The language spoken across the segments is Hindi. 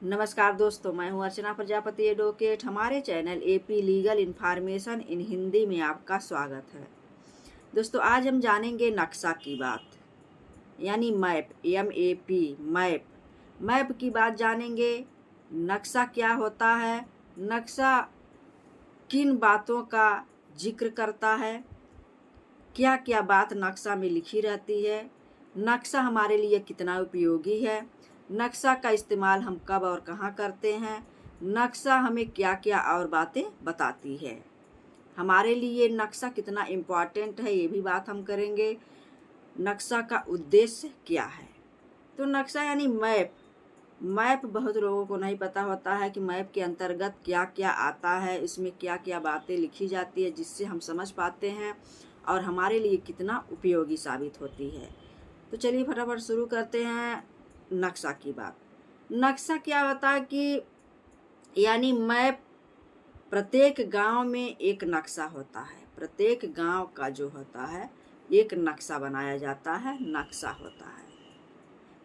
नमस्कार दोस्तों, मैं हूं अर्चना प्रजापति एडवोकेट। हमारे channel AP legal information in Hindi में आपका स्वागत है। दोस्तों, आज हम जानेंगे नक्शा की बात, यानी मैप, MAP, मैप। मैप की बात जानेंगे। नक्शा क्या होता है, नक्शा किन बातों का जिक्र करता है, क्या क्या बात नक्शा में लिखी रहती है, नक्शा हमारे लिए कितना उपयोगी है, नक्शा का इस्तेमाल हम कब और कहाँ करते हैं, नक्शा हमें क्या क्या और बातें बताती है, हमारे लिए नक्शा कितना इम्पॉर्टेंट है, ये भी बात हम करेंगे। नक्शा का उद्देश्य क्या है। तो नक्शा यानी मैप। मैप बहुत लोगों को नहीं पता होता है कि मैप के अंतर्गत क्या क्या आता है, इसमें क्या क्या बातें लिखी जाती है, जिससे हम समझ पाते हैं और हमारे लिए कितना उपयोगी साबित होती है। तो चलिए फटाफट शुरू करते हैं नक्शा की बात। नक्शा क्या होता है कि यानी मैप, प्रत्येक गांव में एक नक्शा होता है। प्रत्येक गांव का जो होता है एक नक्शा बनाया जाता है, नक्शा होता है।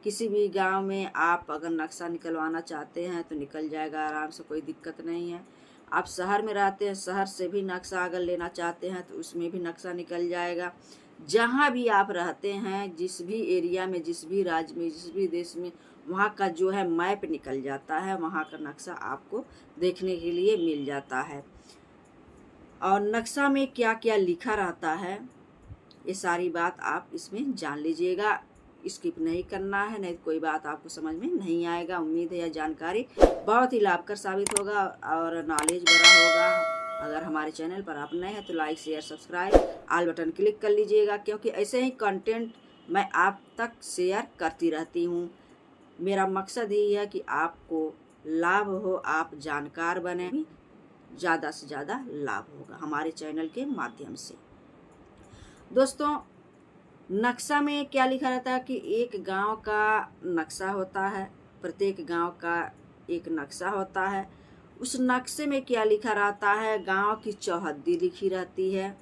किसी भी गांव में आप अगर नक्शा निकलवाना चाहते हैं तो निकल जाएगा आराम से, कोई दिक्कत नहीं है। आप शहर में रहते हैं, शहर से भी नक्शा अगर लेना चाहते हैं तो उसमें भी नक्शा निकल जाएगा। जहाँ भी आप रहते हैं, जिस भी एरिया में, जिस भी राज्य में, जिस भी देश में, वहाँ का जो है मैप निकल जाता है, वहाँ का नक्शा आपको देखने के लिए मिल जाता है। और नक्शा में क्या क्या लिखा रहता है, ये सारी बात आप इसमें जान लीजिएगा। स्किप नहीं करना है, नहीं तो कोई बात आपको समझ में नहीं आएगा। उम्मीद है यह जानकारी बहुत ही लाभकर साबित होगा और नॉलेज भरा होगा। अगर हमारे चैनल पर आप नए हैं तो like, share, subscribe, all button click कर लीजिएगा, क्योंकि ऐसे ही कंटेंट मैं आप तक शेयर करती रहती हूँ। मेरा मकसद यही है कि आपको लाभ हो, आप जानकार बने, ज़्यादा से ज़्यादा लाभ होगा हमारे चैनल के माध्यम से। दोस्तों, नक्शा में क्या लिखा रहता है कि एक गांव का नक्शा होता है। प्रत्येक गांव का एक नक्शा होता है। उस नक्शे में क्या लिखा रहता है, गांव की चौहद्दी लिखी रहती है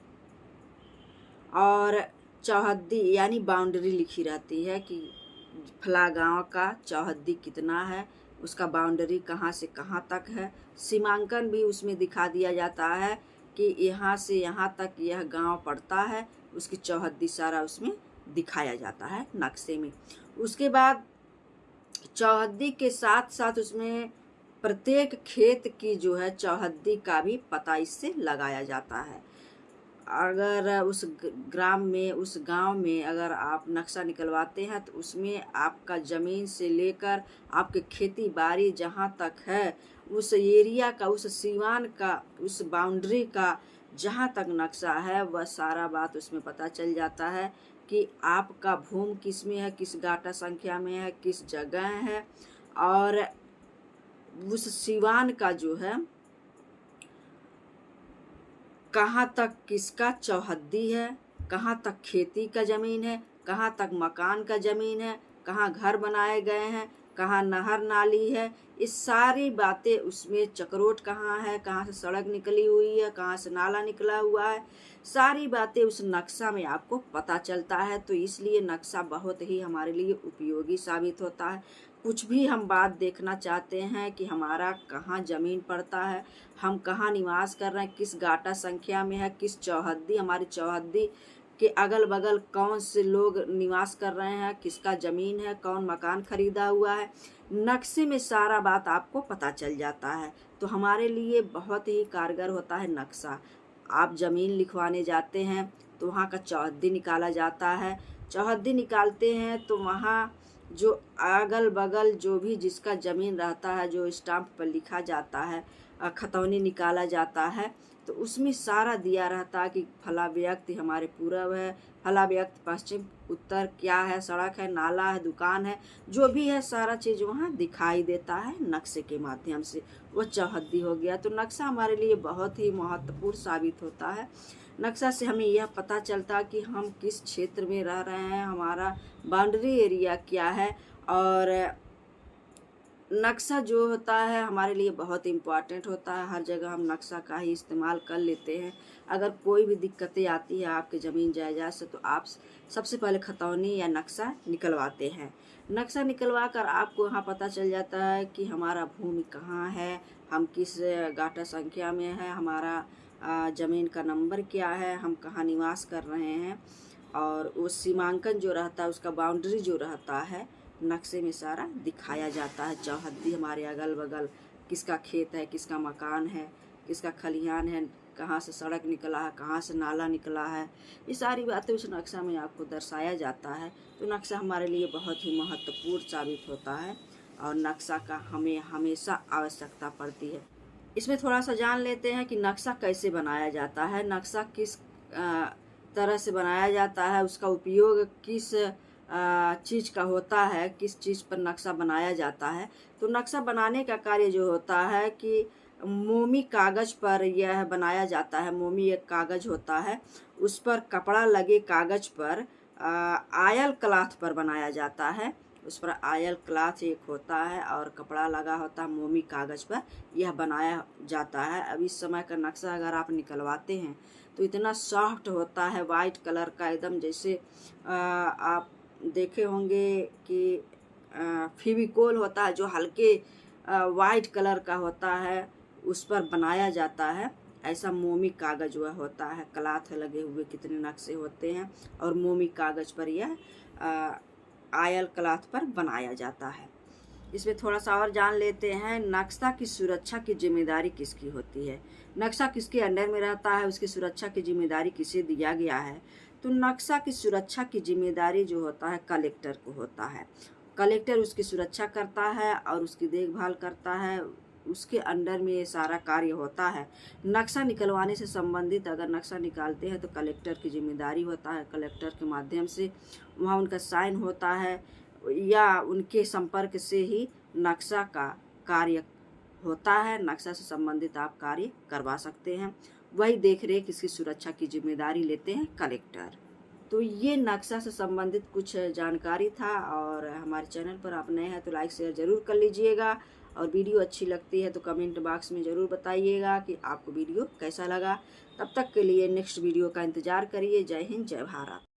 और चौहद्दी यानी बाउंड्री लिखी रहती है कि फला गांव का चौहद्दी कितना है, उसका बाउंड्री कहाँ से कहाँ तक है। सीमांकन भी उसमें दिखा दिया जाता है कि यहाँ से यहाँ तक यह गांव पड़ता है, उसकी चौहद्दी सारा उसमें दिखाया जाता है नक्शे में। उसके बाद चौहद्दी के साथ साथ उसमें प्रत्येक खेत की जो है चौहद्दी का भी पता इससे लगाया जाता है। अगर उस ग्राम में, उस गांव में अगर आप नक्शा निकलवाते हैं तो उसमें आपका ज़मीन से लेकर आपके खेती बाड़ी जहाँ तक है, उस एरिया का, उस सीमान का, उस बाउंड्री का जहाँ तक नक्शा है वह सारा बात उसमें पता चल जाता है कि आपका भूमि किस में है, किस गाटा संख्या में है, किस जगह है, और उस सीमान का जो है कहाँ तक किसका चौहद्दी है, कहाँ तक खेती का ज़मीन है, कहाँ तक मकान का ज़मीन है, कहाँ घर बनाए गए हैं, कहाँ नहर नाली है। इस सारी बातें उसमें, चक्रोट कहाँ है, कहाँ से सड़क निकली हुई है, कहाँ से नाला निकला हुआ है, सारी बातें उस नक्शा में आपको पता चलता है। तो इसलिए नक्शा बहुत ही हमारे लिए उपयोगी साबित होता है। कुछ भी हम बात देखना चाहते हैं कि हमारा कहाँ ज़मीन पड़ता है, हम कहाँ निवास कर रहे हैं, किस गाटा संख्या में है, किस चौहद्दी, हमारी चौहद्दी के अगल बगल कौन से लोग निवास कर रहे हैं, किसका ज़मीन है, कौन मकान खरीदा हुआ है, नक्शे में सारा बात आपको पता चल जाता है। तो हमारे लिए बहुत ही कारगर होता है नक्शा। आप ज़मीन लिखवाने जाते हैं तो वहाँ का चौहद्दी निकाला जाता है। चौहद्दी निकालते हैं तो वहाँ जो अगल बगल जो भी जिसका ज़मीन रहता है, जो स्टाम्प पर लिखा जाता है, खतौनी निकाला जाता है, तो उसमें सारा दिया रहता है कि फला व्यक्ति हमारे पूरब है, फला व्यक्ति पश्चिम, उत्तर, क्या है, सड़क है, नाला है, दुकान है, जो भी है सारा चीज़ वहाँ दिखाई देता है नक्शे के माध्यम से। वो चौहद्दी हो गया। तो नक्शा हमारे लिए बहुत ही महत्वपूर्ण साबित होता है। नक्शा से हमें यह पता चलता कि हम किस क्षेत्र में रह रहे हैं, हमारा बाउंड्री एरिया क्या है और नक्शा जो होता है हमारे लिए बहुत इम्पॉर्टेंट होता है। हर जगह हम नक्शा का ही इस्तेमाल कर लेते हैं। अगर कोई भी दिक्कतें आती है आपके ज़मीन जायदाद से, तो आप सबसे पहले खतौनी या नक्शा निकलवाते हैं। नक्शा निकलवा कर आपको वहाँ पता चल जाता है कि हमारा भूमि कहाँ है, हम किस गाटा संख्या में है, हमारा ज़मीन का नंबर क्या है, हम कहाँ निवास कर रहे हैं, और वो सीमांकन जो रहता है, उसका बाउंड्री जो रहता है, नक्शे में सारा दिखाया जाता है। चौहद्दी हमारे अगल बगल किसका खेत है, किसका मकान है, किसका खलिहान है, कहाँ से सड़क निकला है, कहाँ से नाला निकला है, ये सारी बातें उस नक्शा में आपको दर्शाया जाता है। तो नक्शा हमारे लिए बहुत ही महत्वपूर्ण साबित होता है और नक्शा का हमें हमेशा आवश्यकता पड़ती है। इसमें थोड़ा सा जान लेते हैं कि नक्शा कैसे बनाया जाता है, नक्शा किस तरह से बनाया जाता है, उसका उपयोग किस चीज़ का होता है, किस चीज़ पर नक्शा बनाया जाता है। तो नक्शा बनाने का कार्य जो होता है कि मोमी कागज़ पर यह बनाया जाता है। मोमी एक कागज़ होता है, उस पर कपड़ा लगे कागज़ पर आयल क्लॉथ पर बनाया जाता है। उस पर आयल क्लॉथ एक होता है और कपड़ा लगा होता है मोमी कागज़ पर, यह बनाया जाता है। अब इस समय का नक्शा अगर आप निकलवाते हैं तो इतना सॉफ्ट होता है, वाइट कलर का एकदम, जैसे आप देखे होंगे कि फेविकोल होता है जो हल्के वाइट कलर का होता है, उस पर बनाया जाता है। ऐसा मोमी कागज़ वह होता है, क्लॉथ लगे हुए कितने नक्शे होते हैं और मोमी कागज़ पर यह आयल क्लॉथ पर बनाया जाता है। इसमें थोड़ा सा और जान लेते हैं, नक्शा की सुरक्षा की जिम्मेदारी किसकी होती है। नक्शा किसके अंडर में रहता है, उसकी सुरक्षा की जिम्मेदारी किसे दिया गया है। तो नक्शा की सुरक्षा की जिम्मेदारी जो होता है कलेक्टर को होता है। कलेक्टर उसकी सुरक्षा करता है और उसकी देखभाल करता है, उसके अंडर में ये सारा कार्य होता है। नक्शा निकलवाने से संबंधित अगर नक्शा निकालते हैं तो कलेक्टर की जिम्मेदारी होता है। कलेक्टर के माध्यम से वहाँ उनका साइन होता है या उनके संपर्क से ही नक्शा का कार्य होता है। नक्शा से संबंधित आप कार्य करवा सकते हैं। वही देख रेख इसकी सुरक्षा की जिम्मेदारी लेते हैं कलेक्टर। तो ये नक्शा से संबंधित कुछ जानकारी था, और हमारे चैनल पर आप नए हैं तो लाइक शेयर ज़रूर कर लीजिएगा, और वीडियो अच्छी लगती है तो कमेंट बॉक्स में ज़रूर बताइएगा कि आपको वीडियो कैसा लगा। तब तक के लिए नेक्स्ट वीडियो का इंतज़ार करिए। जय हिंद, जय भारत।